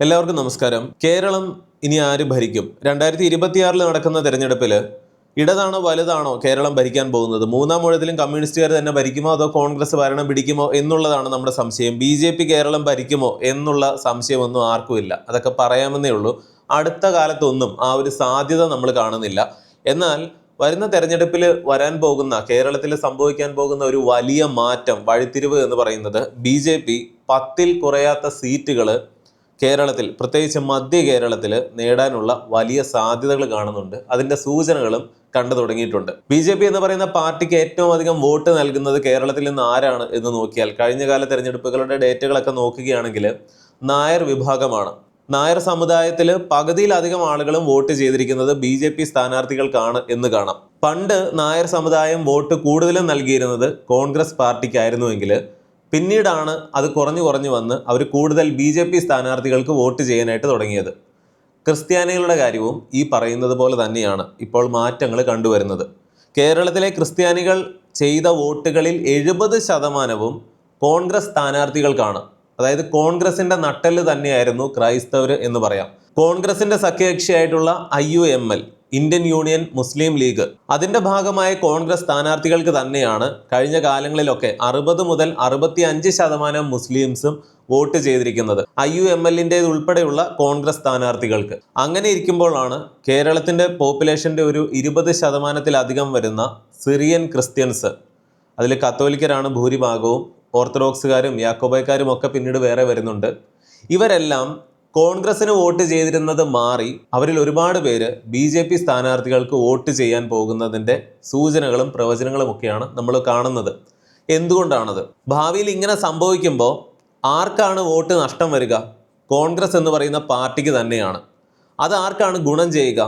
എല്ലാവർക്കും നമസ്കാരം. കേരളം ഇനി ആര് ഭരിക്കും? 2026 നടക്കുന്ന തെരഞ്ഞെടുപ്പിൽ ഇടതാണോ വലുതാണോ കേരളം ഭരിക്കാൻ പോകുന്നത്? മൂന്നാം ഊഴത്തിലും കമ്മ്യൂണിസ്റ്റുകാർ തന്നെ ഭരിക്കുമോ അതോ കോൺഗ്രസ് ഭരണം പിടിക്കുമോ എന്നുള്ളതാണ് നമ്മുടെ സംശയം. BJP കേരളം ഭരിക്കുമോ എന്നുള്ള സംശയമൊന്നും ആർക്കുമില്ല. അതൊക്കെ പറയാമെന്നേ ഉള്ളൂ. അടുത്ത കാലത്തൊന്നും ആ ഒരു സാധ്യത നമ്മൾ കാണുന്നില്ല. എന്നാൽ വരുന്ന തെരഞ്ഞെടുപ്പിൽ വരാൻ പോകുന്ന, കേരളത്തിൽ സംഭവിക്കാൻ പോകുന്ന ഒരു വലിയ മാറ്റം, വഴിത്തിരിവ് എന്ന് പറയുന്നത് BJP 10-ൽ കുറയാത്ത സീറ്റുകൾ കേരളത്തിൽ, പ്രത്യേകിച്ച് മധ്യ കേരളത്തിൽ നേടാനുള്ള വലിയ സാധ്യതകൾ കാണുന്നുണ്ട്. അതിൻ്റെ സൂചനകളും കണ്ടു തുടങ്ങിയിട്ടുണ്ട്. BJP എന്ന് പറയുന്ന പാർട്ടിക്ക് ഏറ്റവും അധികം വോട്ട് നൽകുന്നത് കേരളത്തിൽ നിന്ന് ആരാണ് എന്ന് നോക്കിയാൽ, കഴിഞ്ഞകാല തെരഞ്ഞെടുപ്പുകളുടെ ഡേറ്റകളൊക്കെ നോക്കുകയാണെങ്കിൽ നായർ വിഭാഗമാണ്. നായർ സമുദായത്തിൽ പകുതിയിലധികം ആളുകളും വോട്ട് ചെയ്തിരിക്കുന്നത് BJP സ്ഥാനാർത്ഥികൾക്കാണ് എന്ന് കാണാം. പണ്ട് നായർ സമുദായം വോട്ട് കൂടുതലും നൽകിയിരുന്നത് കോൺഗ്രസ് പാർട്ടിക്കായിരുന്നുവെങ്കിൽ പിന്നീടാണ് അത് കുറഞ്ഞു വന്ന് അവർ കൂടുതൽ BJP സ്ഥാനാർത്ഥികൾക്ക് വോട്ട് ചെയ്യാനായിട്ട് തുടങ്ങിയത്. ക്രിസ്ത്യാനികളുടെ കാര്യവും ഈ പറയുന്നത് പോലെ തന്നെയാണ് ഇപ്പോൾ മാറ്റങ്ങൾ കണ്ടുവരുന്നത്. കേരളത്തിലെ ക്രിസ്ത്യാനികൾ ചെയ്ത വോട്ടുകളിൽ 70% കോൺഗ്രസ് സ്ഥാനാർത്ഥികൾക്കാണ്. അതായത് കോൺഗ്രസിന്റെ നട്ടെല്ല് തന്നെയായിരുന്നു ക്രൈസ്തവർ എന്ന് പറയാം. കോൺഗ്രസിന്റെ സഖ്യകക്ഷിയായിട്ടുള്ള IUML, ഇന്ത്യൻ യൂണിയൻ മുസ്ലിം ലീഗ്, അതിന്റെ ഭാഗമായ കോൺഗ്രസ് സ്ഥാനാർത്ഥികൾക്ക് തന്നെയാണ് കഴിഞ്ഞ കാലങ്ങളിലൊക്കെ 60 മുതൽ 65% മുസ്ലിംസും വോട്ട് ചെയ്തിരിക്കുന്നത്, IUML ഉൾപ്പെടെയുള്ള കോൺഗ്രസ് സ്ഥാനാർത്ഥികൾക്ക്. അങ്ങനെ ഇരിക്കുമ്പോഴാണ് കേരളത്തിന്റെ പോപ്പുലേഷന്റെ ഒരു 20%-ലധികം വരുന്ന സിറിയൻ ക്രിസ്ത്യൻസ്, അതിൽ കത്തോലിക്കരാണ് ഭൂരിഭാഗവും, ഓർത്തഡോക്സുകാരും യാക്കോബായക്കാരും ഒക്കെ പിന്നീട് വേറെ വരുന്നുണ്ട്. ഇവരെല്ലാം കോൺഗ്രസിന് വോട്ട് ചെയ്തിരുന്നത് മാറി അവരിൽ ഒരുപാട് പേര് BJP സ്ഥാനാർത്ഥികൾക്ക് വോട്ട് ചെയ്യാൻ പോകുന്നതിൻ്റെ സൂചനകളും പ്രവചനങ്ങളും ഒക്കെയാണ് നമ്മൾ കാണുന്നത്. എന്തുകൊണ്ടാണത്? ഭാവിയിൽ ഇങ്ങനെ സംഭവിക്കുമ്പോൾ ആർക്കാണ് വോട്ട് നഷ്ടം വരിക? കോൺഗ്രസ് എന്ന് പറയുന്ന പാർട്ടിക്ക് തന്നെയാണ്. അത് ആർക്കാണ് ഗുണം ചെയ്യുക?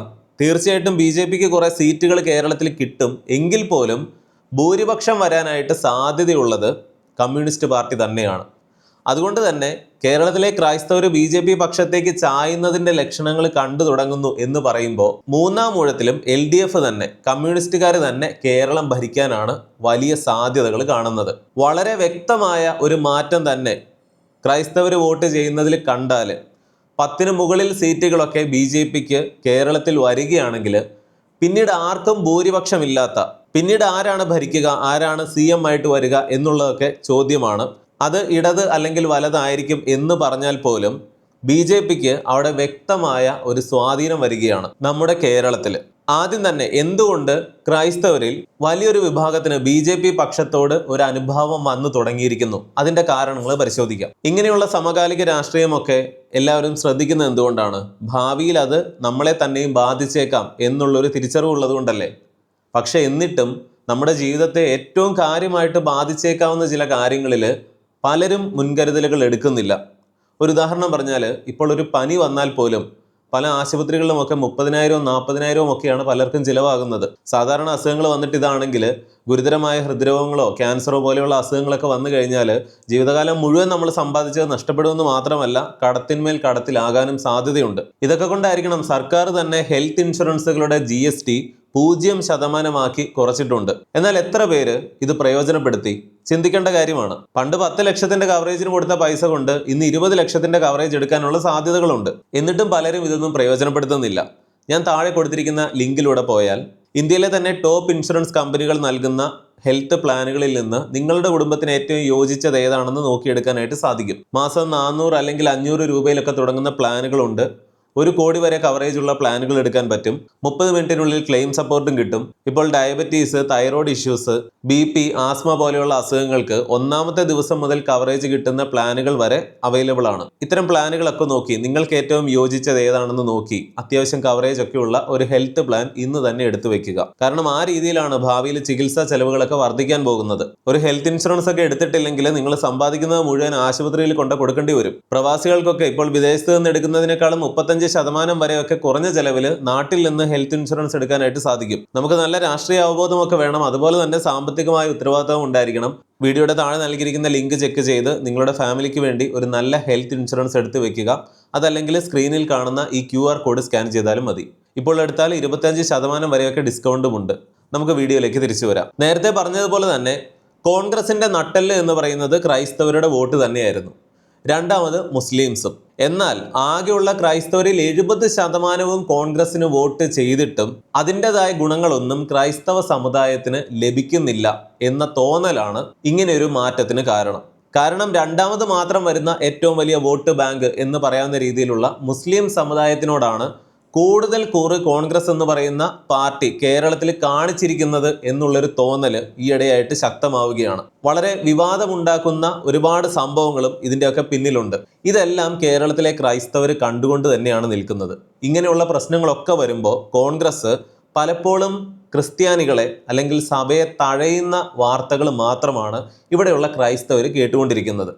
തീർച്ചയായിട്ടും BJPക്ക് കുറേ സീറ്റുകൾ കേരളത്തിൽ കിട്ടും. എങ്കിൽ പോലും ഭൂരിപക്ഷം വരാനായിട്ട് സാധ്യതയുള്ളത് കമ്മ്യൂണിസ്റ്റ് പാർട്ടി തന്നെയാണ്. അതുകൊണ്ട് തന്നെ കേരളത്തിലെ ക്രൈസ്തവർ BJP പക്ഷത്തേക്ക് ചായുന്നതിൻ്റെ ലക്ഷണങ്ങൾ കണ്ടു തുടങ്ങുന്നു എന്ന് പറയുമ്പോൾ മൂന്നാം ഊഴത്തിലും LDF തന്നെ, കമ്മ്യൂണിസ്റ്റുകാർ തന്നെ കേരളം ഭരിക്കാനാണ് വലിയ സാധ്യതകൾ കാണുന്നത്. വളരെ വ്യക്തമായ ഒരു മാറ്റം തന്നെ ക്രൈസ്തവർ വോട്ട് ചെയ്യുന്നതിൽ കണ്ടാൽ 10-ന് മുകളിൽ സീറ്റുകളൊക്കെ BJPക്ക് കേരളത്തിൽ വരികയാണെങ്കിൽ പിന്നീട് ആർക്കും ഭൂരിപക്ഷമില്ലാത്ത, പിന്നീട് ആരാണ് ഭരിക്കുക, ആരാണ് CM ആയിട്ട് വരിക എന്നുള്ളതൊക്കെ ചോദ്യമാണ്. അത് ഇടത് അല്ലെങ്കിൽ വലതായിരിക്കും എന്ന് പറഞ്ഞാൽ പോലും BJPക്ക് അവിടെ വ്യക്തമായ ഒരു സ്വാധീനം വരികയാണ് നമ്മുടെ കേരളത്തിൽ. ആദ്യം തന്നെ എന്തുകൊണ്ട് ക്രൈസ്തവരിൽ വലിയൊരു വിഭാഗത്തിന് BJP പക്ഷത്തോട് ഒരു അനുഭാവം വന്നു തുടങ്ങിയിരിക്കുന്നു? അതിൻ്റെ കാരണങ്ങൾ പരിശോധിക്കാം. ഇങ്ങനെയുള്ള സമകാലിക രാഷ്ട്രീയമൊക്കെ എല്ലാവരും ശ്രദ്ധിക്കുന്നത് എന്തുകൊണ്ടാണ്? ഭാവിയിൽ അത് നമ്മളെ തന്നെയും ബാധിച്ചേക്കാം എന്നുള്ളൊരു തിരിച്ചറിവുള്ളത് കൊണ്ടല്ലേ. പക്ഷെ എന്നിട്ടും നമ്മുടെ ജീവിതത്തെ ഏറ്റവും കാര്യമായിട്ട് ബാധിച്ചേക്കാവുന്ന ചില കാര്യങ്ങളിൽ പലരും മുൻകരുതലുകൾ എടുക്കുന്നില്ല. ഒരു ഉദാഹരണം പറഞ്ഞാൽ, ഇപ്പോൾ ഒരു പനി വന്നാൽ പോലും പല ആശുപത്രികളിലുമൊക്കെ 30,000 40,000 ഒക്കെയാണ് പലർക്കും ചിലവാകുന്നത്. സാധാരണ അസുഖങ്ങൾ വന്നിട്ട് ഇതാണെങ്കിൽ ഗുരുതരമായ ഹൃദ്രോഗങ്ങളോ ക്യാൻസറോ പോലെയുള്ള അസുഖങ്ങളൊക്കെ വന്നു കഴിഞ്ഞാൽ ജീവിതകാലം മുഴുവൻ നമ്മൾ സമ്പാദിച്ചത് നഷ്ടപ്പെടുമെന്ന് മാത്രമല്ല, കടത്തിന്മേൽ കടത്തിലാകാനും സാധ്യതയുണ്ട്. ഇതൊക്കെ കൊണ്ടായിരിക്കണം സർക്കാർ തന്നെ ഹെൽത്ത് ഇൻഷുറൻസുകളുടെ GST 0% കുറച്ചിട്ടുണ്ട്. എന്നാൽ എത്ര പേര് ഇത് പ്രയോജനപ്പെടുത്തി? ചിന്തിക്കേണ്ട കാര്യമാണ്. പണ്ട് 10 ലക്ഷത്തിന്റെ കവറേജിന് കൊടുത്ത പൈസ കൊണ്ട് ഇന്ന് 20 ലക്ഷത്തിന്റെ കവറേജ് എടുക്കാനുള്ള സാധ്യതകളുണ്ട്. എന്നിട്ടും പലരും ഇതൊന്നും പ്രയോജനപ്പെടുത്തുന്നില്ല. ഞാൻ താഴെ കൊടുത്തിരിക്കുന്ന ലിങ്കിലൂടെ പോയാൽ ഇന്ത്യയിലെ തന്നെ ടോപ്പ് ഇൻഷുറൻസ് കമ്പനികൾ നൽകുന്ന ഹെൽത്ത് പ്ലാനുകളിൽ നിന്ന് നിങ്ങളുടെ കുടുംബത്തിന് ഏറ്റവും യോജിച്ചത് ഏതാണെന്ന് നോക്കിയെടുക്കാനായിട്ട് സാധിക്കും. മാസം 400 അല്ലെങ്കിൽ 500 രൂപയിലൊക്കെ തുടങ്ങുന്ന പ്ലാനുകളുണ്ട്. 1 കോടി വരെ കവറേജ് ഉള്ള പ്ലാനുകൾ എടുക്കാൻ പറ്റും. 30 മിനിറ്റിനുള്ളിൽ ക്ലെയിം സപ്പോർട്ടും കിട്ടും. ഇപ്പോൾ diabetes, thyroid issues, BP, asthma പോലെയുള്ള അസുഖങ്ങൾക്ക് 1ാമത്തെ ദിവസം മുതൽ കവറേജ് കിട്ടുന്ന പ്ലാനുകൾ വരെ അവൈലബിൾ ആണ്. ഇത്തരം പ്ലാനുകളൊക്കെ നോക്കി നിങ്ങൾക്ക് ഏറ്റവും യോജിച്ചത് ഏതാണെന്ന് നോക്കി അത്യാവശ്യം കവറേജ് ഒക്കെ ഉള്ള ഒരു ഹെൽത്ത് പ്ലാൻ ഇന്ന് തന്നെ എടുത്തു വെക്കുക. കാരണം ആ രീതിയിലാണ് ഭാവിയിൽ ചികിത്സാ ചെലവുകളൊക്കെ വർദ്ധിക്കാൻ പോകുന്നത്. ഒരു ഹെൽത്ത് ഇൻഷുറൻസ് ഒക്കെ എടുത്തിട്ടില്ലെങ്കിൽ നിങ്ങൾ സമ്പാദിക്കുന്നത് മുഴുവൻ ആശുപത്രിയിൽ കൊണ്ട് കൊടുക്കേണ്ടി വരും. പ്രവാസികൾക്കൊക്കെ ഇപ്പോൾ വിദേശത്ത് നിന്ന് എടുക്കുന്നതിനേക്കാളും 35% വരെയൊക്കെ കുറഞ്ഞ ചെലവിൽ നാട്ടിൽ നിന്ന് ഹെൽത്ത് ഇൻഷുറൻസ് എടുക്കാനായിട്ട് സാധിക്കും. നമുക്ക് നല്ല രാഷ്ട്രീയ അവബോധമൊക്കെ വേണം. അതുപോലെ തന്നെ സാമ്പത്തികമായ ഉത്തരവാദിത്തവും ഉണ്ടായിരിക്കണം. വീഡിയോയുടെ താഴെ നൽകിയിരിക്കുന്ന ലിങ്ക് ചെക്ക് ചെയ്ത് നിങ്ങളുടെ ഫാമിലിക്ക് വേണ്ടി ഒരു നല്ല ഹെൽത്ത് ഇൻഷുറൻസ് എടുത്ത് വെക്കുക. അതല്ലെങ്കിൽ സ്ക്രീനിൽ കാണുന്ന ഈ QR കോഡ് സ്കാൻ ചെയ്താലും മതി. ഇപ്പോൾ എടുത്താൽ 25% വരെയൊക്കെ ഡിസ്കൗണ്ടും ഉണ്ട്. നമുക്ക് വീഡിയോയിലേക്ക് തിരിച്ചു വരാം. നേരത്തെ പറഞ്ഞതുപോലെ തന്നെ കോൺഗ്രസിന്റെ നട്ടെല്ല് എന്ന് പറയുന്നത് ക്രൈസ്തവരുടെ വോട്ട് തന്നെയായിരുന്നു. രണ്ടാമത് മുസ്ലിംസും. എന്നാൽ ആകെയുള്ള ക്രൈസ്തവരിൽ 70% കോൺഗ്രസിന് വോട്ട് ചെയ്തിട്ടും അതിൻ്റെതായ ഗുണങ്ങളൊന്നും ക്രൈസ്തവ സമുദായത്തിന് ലഭിക്കുന്നില്ല എന്ന തോന്നലാണ് ഇങ്ങനെയൊരു മാറ്റത്തിന് കാരണം രണ്ടാമത് മാത്രം വരുന്ന ഏറ്റവും വലിയ വോട്ട് ബാങ്ക് എന്ന് പറയാവുന്ന രീതിയിലുള്ള മുസ്ലിം സമുദായത്തിനോടാണ് കൂടുതൽ കൂറ് കോൺഗ്രസ് എന്ന് പറയുന്ന പാർട്ടി കേരളത്തിൽ കാണിച്ചിരിക്കുന്നത് എന്നുള്ളൊരു തോന്നൽ ഈയിടെയായിട്ട് ശക്തമാവുകയാണ്. വളരെ വിവാദമുണ്ടാക്കുന്ന ഒരുപാട് സംഭവങ്ങളും ഇതിൻ്റെയൊക്കെ പിന്നിലുണ്ട്. ഇതെല്ലാം കേരളത്തിലെ ക്രൈസ്തവർ കണ്ടുകൊണ്ട് തന്നെയാണ് നിൽക്കുന്നത്. ഇങ്ങനെയുള്ള പ്രശ്നങ്ങളൊക്കെ വരുമ്പോൾ കോൺഗ്രസ് പലപ്പോഴും ക്രിസ്ത്യാനികളെ അല്ലെങ്കിൽ സഭയെ തഴയുന്ന വാർത്തകൾ മാത്രമാണ് ഇവിടെയുള്ള ക്രൈസ്തവർ കേട്ടുകൊണ്ടിരിക്കുന്നത്.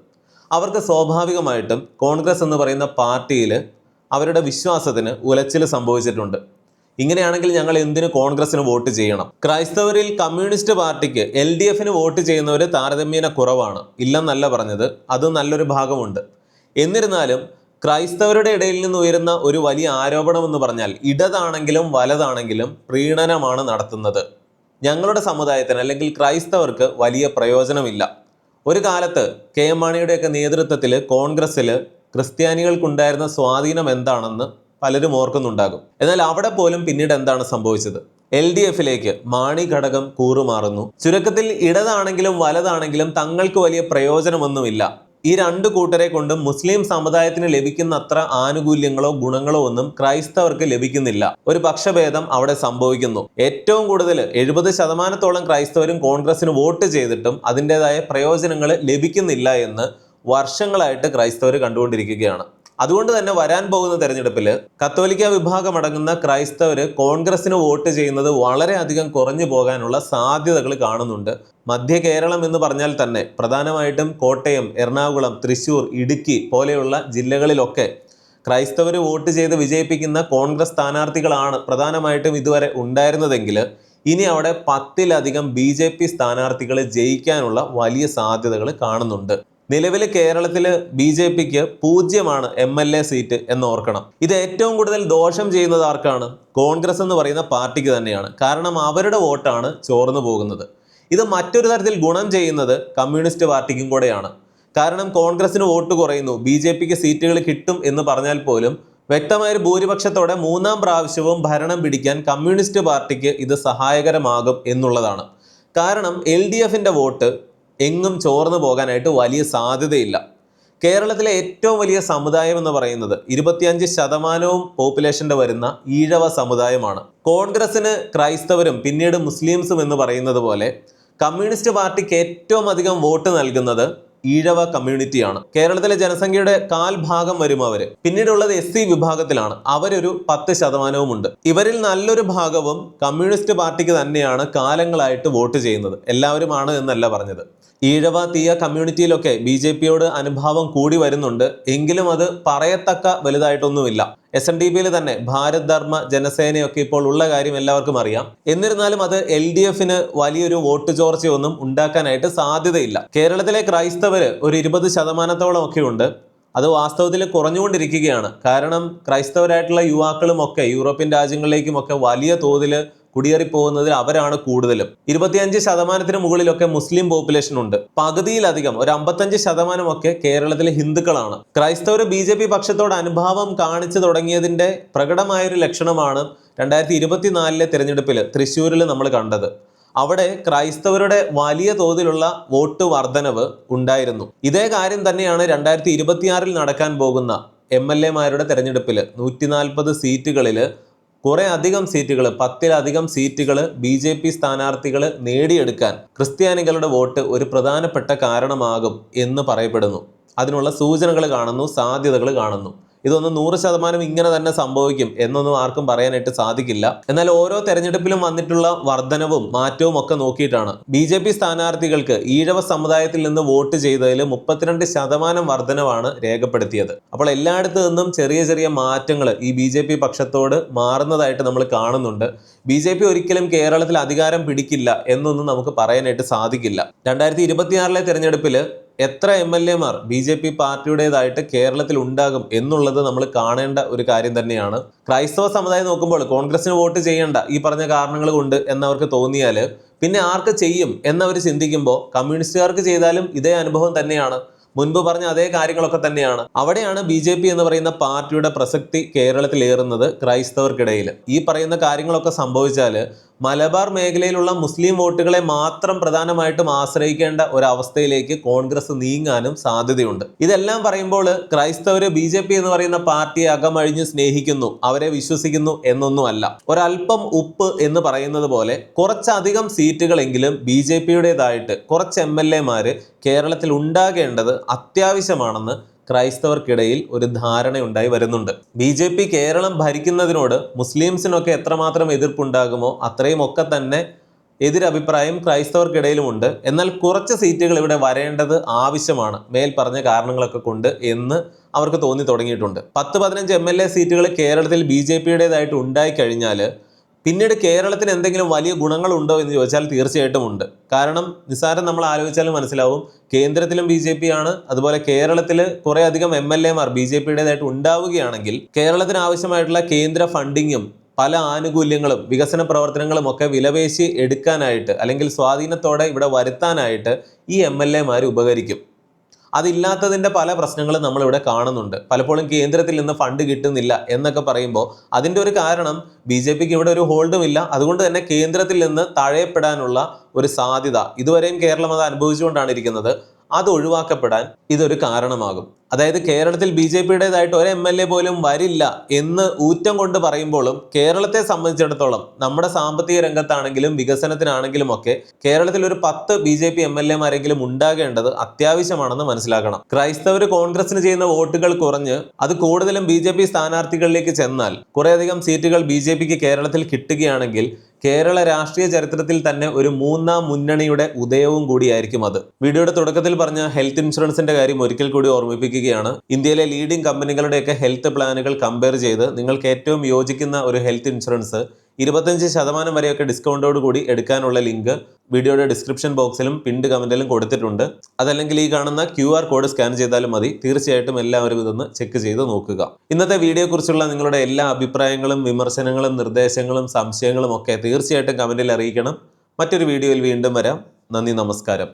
അവർക്ക് സ്വാഭാവികമായിട്ടും കോൺഗ്രസ് എന്ന് പറയുന്ന പാർട്ടിയിൽ അവരുടെ വിശ്വാസത്തിന് ഉലച്ചിൽ സംഭവിച്ചിട്ടുണ്ട്. ഇങ്ങനെയാണെങ്കിൽ ഞങ്ങൾ എന്തിനു കോൺഗ്രസിന് വോട്ട് ചെയ്യണം? ക്രൈസ്തവരിൽ കമ്മ്യൂണിസ്റ്റ് പാർട്ടിക്ക് LDFന് വോട്ട് ചെയ്യുന്നവർ താരതമ്യേന കുറവാണ്, ഇല്ലെന്നല്ല പറഞ്ഞത്, അത് നല്ലൊരു ഭാഗമുണ്ട്. എന്നിരുന്നാലും ക്രൈസ്തവരുടെ ഇടയിൽ നിന്ന് ഉയരുന്ന ഒരു വലിയ ആരോപണം എന്ന് പറഞ്ഞാൽ ഇടതാണെങ്കിലും വലതാണെങ്കിലും പ്രീണനമാണ് നടത്തുന്നത്. ഞങ്ങളുടെ സമുദായത്തിന് അല്ലെങ്കിൽ ക്രൈസ്തവർക്ക് വലിയ പ്രയോജനമില്ല. ഒരു കാലത്ത് KM മാണിയുടെയൊക്കെ നേതൃത്വത്തിൽ കോൺഗ്രസ്സിൽ ക്രിസ്ത്യാനികൾക്കുണ്ടായിരുന്ന സ്വാധീനം എന്താണെന്ന് പലരും ഓർക്കുന്നുണ്ടാകും. എന്നാൽ അവിടെ പോലും പിന്നീട് എന്താണ് സംഭവിച്ചത്? LDFിലേക്ക് മാണി ഘടകം കൂറുമാറുന്നു. ചുരുക്കത്തിൽ ഇടതാണെങ്കിലും വലതാണെങ്കിലും തങ്ങൾക്ക് വലിയ പ്രയോജനമൊന്നുമില്ല. ഈ രണ്ട് കൂട്ടരെ കൊണ്ടും മുസ്ലിം സമുദായത്തിന് ലഭിക്കുന്ന അത്ര ആനുകൂല്യങ്ങളോ ഗുണങ്ങളോ ഒന്നും ക്രൈസ്തവർക്ക് ലഭിക്കുന്നില്ല. ഒരു പക്ഷഭേദം അവിടെ സംഭവിക്കുന്നു. ഏറ്റവും കൂടുതൽ 70% ക്രൈസ്തവരും കോൺഗ്രസിന് വോട്ട് ചെയ്തിട്ടും അതിൻ്റെതായ പ്രയോജനങ്ങൾ ലഭിക്കുന്നില്ല എന്ന് വർഷങ്ങളായിട്ട് ക്രൈസ്തവർ കണ്ടുകൊണ്ടിരിക്കുകയാണ്. അതുകൊണ്ട് തന്നെ വരാൻ പോകുന്ന തെരഞ്ഞെടുപ്പിൽ കത്തോലിക്ക വിഭാഗം അടങ്ങുന്ന ക്രൈസ്തവർ കോൺഗ്രസിന് വോട്ട് ചെയ്യുന്നത് വളരെയധികം കുറഞ്ഞു പോകാനുള്ള സാധ്യതകൾ കാണുന്നുണ്ട്. മധ്യ കേരളം എന്ന് പറഞ്ഞാൽ തന്നെ പ്രധാനമായിട്ടും കോട്ടയം, എറണാകുളം, തൃശ്ശൂർ, ഇടുക്കി പോലെയുള്ള ജില്ലകളിലൊക്കെ ക്രൈസ്തവർ വോട്ട് ചെയ്ത് വിജയിപ്പിക്കുന്ന കോൺഗ്രസ് സ്ഥാനാർത്ഥികളാണ് പ്രധാനമായിട്ടും ഇതുവരെ ഉണ്ടായിരുന്നതെങ്കിൽ ഇനി അവിടെ 10-ലധികം BJP സ്ഥാനാർത്ഥികൾ ജയിക്കാനുള്ള വലിയ സാധ്യതകൾ കാണുന്നുണ്ട്. നിലവിൽ കേരളത്തിൽ BJPക്ക് 0 MLA സീറ്റ് എന്ന് ഓർക്കണം. ഇത് ഏറ്റവും കൂടുതൽ ദോഷം ചെയ്യുന്നത് ആർക്കാണ്? കോൺഗ്രസ് എന്ന് പറയുന്ന പാർട്ടിക്ക് തന്നെയാണ്. കാരണം അവരുടെ വോട്ടാണ് ചോർന്നു പോകുന്നത്. ഇത് മറ്റൊരു തരത്തിൽ ഗുണം ചെയ്യുന്നത് കമ്മ്യൂണിസ്റ്റ് പാർട്ടിക്കും കൂടെയാണ്. കാരണം കോൺഗ്രസിന് വോട്ട് കുറയുന്നു, BJPക്ക് സീറ്റുകൾ കിട്ടും എന്ന് പറഞ്ഞാൽ പോലും വ്യക്തമായൊരു ഭൂരിപക്ഷത്തോടെ 3-ാം പ്രാവശ്യവും ഭരണം പിടിക്കാൻ കമ്മ്യൂണിസ്റ്റ് പാർട്ടിക്ക് ഇത് സഹായകരമാകും എന്നുള്ളതാണ്. കാരണം LDFന്റെ വോട്ട് എങ്ങും ചോർന്നു പോകാനായിട്ട് വലിയ സാധ്യതയില്ല. കേരളത്തിലെ ഏറ്റവും വലിയ സമുദായം എന്ന് പറയുന്നത് 25% പോപ്പുലേഷന്റെ വരുന്ന ഈഴവ സമുദായമാണ്. കോൺഗ്രസിന് ക്രൈസ്തവരും പിന്നീട് മുസ്ലിംസും എന്ന് പറയുന്നത് പോലെ കമ്മ്യൂണിസ്റ്റ് പാർട്ടിക്ക് ഏറ്റവും അധികം വോട്ട് നൽകുന്നത് ഈഴവ കമ്മ്യൂണിറ്റിയാണ്. കേരളത്തിലെ ജനസംഖ്യയുടെ 1/4 വരും അവര്. പിന്നീടുള്ളത് SC വിഭാഗത്തിലാണ്. അവരൊരു 10% ഉണ്ട്. ഇവരിൽ നല്ലൊരു ഭാഗവും കമ്മ്യൂണിസ്റ്റ് പാർട്ടിക്ക് തന്നെയാണ് കാലങ്ങളായിട്ട് വോട്ട് ചെയ്യുന്നത്. എല്ലാവരുമാണ് എന്നല്ല പറഞ്ഞത്. ഈഴവ തീയ കമ്മ്യൂണിറ്റിയിലൊക്കെ BJPയോട് അനുഭാവം കൂടി വരുന്നുണ്ട്. എങ്കിലും അത് പറയത്തക്ക വലുതായിട്ടൊന്നുമില്ല. SNDPയിൽ തന്നെ ഭാരത് ധർമ്മ ജനസേനയൊക്കെ ഇപ്പോൾ ഉള്ള കാര്യം എല്ലാവർക്കും അറിയാം. എന്നിരുന്നാലും അത് LDFന് വലിയൊരു വോട്ട് ചോർച്ചയൊന്നും ഉണ്ടാക്കാനായിട്ട് സാധ്യതയില്ല. കേരളത്തിലെ ക്രൈസ്തവര് ഒരു 20% ഒക്കെ ഉണ്ട്. അത് വാസ്തവത്തിൽ കുറഞ്ഞുകൊണ്ടിരിക്കുകയാണ്. കാരണം ക്രൈസ്തവരായിട്ടുള്ള യുവാക്കളും ഒക്കെ യൂറോപ്യൻ രാജ്യങ്ങളിലേക്കുമൊക്കെ വലിയ തോതിൽ കുടിയേറിപ്പോകുന്നതിൽ അവരാണ് കൂടുതലും. 25% മുകളിലൊക്കെ മുസ്ലിം പോപ്പുലേഷൻ ഉണ്ട്. പകുതിയിലധികം ഒരു 55% ഒക്കെ കേരളത്തിലെ ഹിന്ദുക്കളാണ്. ക്രൈസ്തവർ BJP പക്ഷത്തോട് അനുഭാവം കാണിച്ചു തുടങ്ങിയതിന്റെ പ്രകടമായൊരു ലക്ഷണമാണ് 2024 തെരഞ്ഞെടുപ്പിൽ തൃശ്ശൂരിൽ നമ്മൾ കണ്ടത്. അവിടെ ക്രൈസ്തവരുടെ വലിയ തോതിലുള്ള വോട്ട് വർധനവ് ഉണ്ടായിരുന്നു. ഇതേ കാര്യം തന്നെയാണ് 2026 നടക്കാൻ പോകുന്ന MLA-മാരുടെ തെരഞ്ഞെടുപ്പിൽ 140 സീറ്റുകളിൽ കുറെ അധികം സീറ്റുകൾ 10-ലധികം സീറ്റുകൾ BJP സ്ഥാനാർത്ഥികൾ നേടിയെടുക്കാൻ ക്രിസ്ത്യാനികളുടെ വോട്ട് ഒരു പ്രധാനപ്പെട്ട കാരണമാകും എന്ന് പറയപ്പെടുന്നു. അതിനുള്ള സൂചനകൾ കാണുന്നു, സാധ്യതകൾ കാണുന്നു. ഇതൊന്നും 100% ഇങ്ങനെ തന്നെ സംഭവിക്കും എന്നൊന്നും ആർക്കും പറയാനായിട്ട് സാധിക്കില്ല. എന്നാൽ ഓരോ തെരഞ്ഞെടുപ്പിലും വന്നിട്ടുള്ള വർധനവും മാറ്റവും ഒക്കെ നോക്കിയിട്ടാണ് BJP സ്ഥാനാർത്ഥികൾക്ക് ഈഴവ സമുദായത്തിൽ നിന്ന് വോട്ട് ചെയ്തതിൽ 32% വർധനവാണ് രേഖപ്പെടുത്തിയത്. അപ്പോൾ എല്ലായിടത്തു നിന്നും ചെറിയ ചെറിയ മാറ്റങ്ങൾ ഈ BJP പക്ഷത്തോട് മാറുന്നതായിട്ട് നമ്മൾ കാണുന്നുണ്ട്. BJP ഒരിക്കലും കേരളത്തിൽ അധികാരം പിടിക്കില്ല എന്നൊന്നും നമുക്ക് പറയാനായിട്ട് സാധിക്കില്ല. 2026 തെരഞ്ഞെടുപ്പിൽ എത്ര MLA-മാർ BJP പാർട്ടിയുടേതായിട്ട് കേരളത്തിൽ ഉണ്ടാകും എന്നുള്ളത് നമ്മൾ കാണേണ്ട ഒരു കാര്യം തന്നെയാണ്. ക്രൈസ്തവ സമുദായം നോക്കുമ്പോൾ കോൺഗ്രസിന് വോട്ട് ചെയ്യേണ്ട ഈ പറഞ്ഞ കാരണങ്ങൾ കൊണ്ട് എന്നവർക്ക് തോന്നിയാൽ പിന്നെ ആർക്ക് ചെയ്യും എന്നവർ ചിന്തിക്കുമ്പോൾ കമ്മ്യൂണിസ്റ്റുകാർക്ക് ചെയ്താലും ഇതേ അനുഭവം തന്നെയാണ്. മുൻപ് പറഞ്ഞ അതേ കാര്യങ്ങളൊക്കെ തന്നെയാണ്. അവിടെയാണ് BJP എന്ന് പറയുന്ന പാർട്ടിയുടെ പ്രസക്തി കേരളത്തിലേറുന്നത് ക്രൈസ്തവർക്കിടയിൽ. ഈ പറയുന്ന കാര്യങ്ങളൊക്കെ സംഭവിച്ചാൽ മലബാർ മേഖലയിലുള്ള മുസ്ലിം വോട്ടുകളെ മാത്രം പ്രധാനമായിട്ടും ആശ്രയിക്കേണ്ട ഒരവസ്ഥയിലേക്ക് കോൺഗ്രസ് നീങ്ങാനും സാധ്യതയുണ്ട്. ഇതെല്ലാം പറയുമ്പോൾ ക്രൈസ്തവര് BJP എന്ന് പറയുന്ന പാർട്ടിയെ അകമഴിഞ്ഞ് സ്നേഹിക്കുന്നു, അവരെ വിശ്വസിക്കുന്നു എന്നൊന്നുമല്ല. ഒരല്പം ഉപ്പ് എന്ന് പറയുന്നത് പോലെ കുറച്ചധികം സീറ്റുകളെങ്കിലും BJPയുടേതായിട്ട് കുറച്ച് MLA-മാര് കേരളത്തിൽ ഉണ്ടാകേണ്ടത് അത്യാവശ്യമാണെന്ന് ക്രൈസ്തവർക്കിടയിൽ ഒരു ധാരണയുണ്ടായി വരുന്നുണ്ട്. BJP കേരളം ഭരിക്കുന്നതിനോട് മുസ്ലിംസിനൊക്കെ എത്രമാത്രം എതിർപ്പുണ്ടാകുമോ അത്രയും ഒക്കെ തന്നെ എതിരഭിപ്രായം ക്രൈസ്തവർക്കിടയിലുമുണ്ട്. എന്നാൽ കുറച്ച് സീറ്റുകൾ ഇവിടെ വരേണ്ടത് ആവശ്യമാണ് മേൽ പറഞ്ഞ കാരണങ്ങളൊക്കെ കൊണ്ട് എന്ന് അവർക്ക് തോന്നി തുടങ്ങിയിട്ടുണ്ട്. 10-15 MLA സീറ്റുകൾ കേരളത്തിൽ BJPയുടേതായിട്ട് ഉണ്ടായിക്കഴിഞ്ഞാൽ പിന്നീട് കേരളത്തിന് എന്തെങ്കിലും വലിയ ഗുണങ്ങളുണ്ടോ എന്ന് ചോദിച്ചാൽ തീർച്ചയായിട്ടും ഉണ്ട്. കാരണം നിസ്സാരം നമ്മൾ ആലോചിച്ചാലും മനസ്സിലാവും, കേന്ദ്രത്തിലും BJP ആണ്, അതുപോലെ കേരളത്തിൽ കുറേ അധികം MLA-മാർ BJPയുടേതായിട്ട് ഉണ്ടാവുകയാണെങ്കിൽ കേരളത്തിന് ആവശ്യമായിട്ടുള്ള കേന്ദ്ര ഫണ്ടിങ്ങും പല ആനുകൂല്യങ്ങളും വികസന പ്രവർത്തനങ്ങളും ഒക്കെ വിലപേശി എടുക്കാനായിട്ട് അല്ലെങ്കിൽ സ്വാധീനത്തോടെ ഇവിടെ വരുത്താനായിട്ട് ഈ MLA-മാർ ഉപകരിക്കും. അതില്ലാത്തതിൻ്റെ പല പ്രശ്നങ്ങളും നമ്മളിവിടെ കാണുന്നുണ്ട്. പലപ്പോഴും കേന്ദ്രത്തിൽ നിന്ന് ഫണ്ട് കിട്ടുന്നില്ല എന്നൊക്കെ പറയുമ്പോൾ അതിൻ്റെ ഒരു കാരണം BJPക്ക് ഇവിടെ ഒരു ഹോൾഡുമില്ല. അതുകൊണ്ട് തന്നെ കേന്ദ്രത്തിൽ നിന്ന് തഴയപ്പെടാനുള്ള ഒരു സാധ്യത ഇതുവരെയും കേരളം അത് അനുഭവിച്ചുകൊണ്ടാണ് ഇരിക്കുന്നത്. അത് ഒഴിവാക്കപ്പെടാൻ ഇതൊരു കാരണമാകും. അതായത് കേരളത്തിൽ BJPയുടേതായിട്ട് ഒരു MLA പോലും വരില്ല എന്ന് ഊറ്റം കൊണ്ട് പറയുമ്പോഴും കേരളത്തെ സംബന്ധിച്ചിടത്തോളം നമ്മുടെ സാമ്പത്തിക രംഗത്താണെങ്കിലും വികസനത്തിനാണെങ്കിലും ഒക്കെ കേരളത്തിൽ ഒരു 10 BJP MLA-മാരെങ്കിലും ഉണ്ടാകേണ്ടത് അത്യാവശ്യമാണെന്ന് മനസ്സിലാക്കണം. ക്രൈസ്തവർ കോൺഗ്രസിന് ചെയ്യുന്ന വോട്ടുകൾ കുറഞ്ഞ് അത് കൂടുതലും BJP സ്ഥാനാർത്ഥികളിലേക്ക് ചെന്നാൽ കുറേയധികം സീറ്റുകൾ BJPക്ക് കേരളത്തിൽ കിട്ടുകയാണെങ്കിൽ കേരള രാഷ്ട്രീയ ചരിത്രത്തിൽ തന്നെ ഒരു 3ാം മുന്നണിയുടെ ഉദയവും കൂടിയായിരിക്കും അത്. വീഡിയോയുടെ തുടക്കത്തിൽ പറഞ്ഞ ഹെൽത്ത് ഇൻഷുറൻസിന്റെ കാര്യം ഒരിക്കൽ കൂടി ഓർമ്മിപ്പിക്കുകയാണ്. ഇന്ത്യയിലെ ലീഡിംഗ് കമ്പനികളുടെയൊക്കെ ഹെൽത്ത് പ്ലാനുകൾ കമ്പയർ ചെയ്ത് നിങ്ങൾക്ക് ഏറ്റവും യോജിക്കുന്ന ഒരു ഹെൽത്ത് ഇൻഷുറൻസ് 25% വരെയൊക്കെ ഡിസ്കൗണ്ടോട് കൂടി എടുക്കാനുള്ള ലിങ്ക് വീഡിയോയുടെ ഡിസ്ക്രിപ്ഷൻ ബോക്സിലും പിൻഡ് കമന്റിലും കൊടുത്തിട്ടുണ്ട്. അതല്ലെങ്കിൽ ഈ കാണുന്ന QR കോഡ് സ്കാൻ ചെയ്താലും മതി. തീർച്ചയായിട്ടും എല്ലാവരും ഇതൊന്ന് ചെക്ക് ചെയ്ത് നോക്കുക. ഇന്നത്തെ വീഡിയോയെക്കുറിച്ചുള്ള നിങ്ങളുടെ എല്ലാ അഭിപ്രായങ്ങളും വിമർശനങ്ങളും നിർദ്ദേശങ്ങളും സംശയങ്ങളും ഒക്കെ തീർച്ചയായിട്ടും കമന്റിൽ അറിയിക്കണം. മറ്റൊരു വീഡിയോയിൽ വീണ്ടും വരാം. നന്ദി, നമസ്കാരം.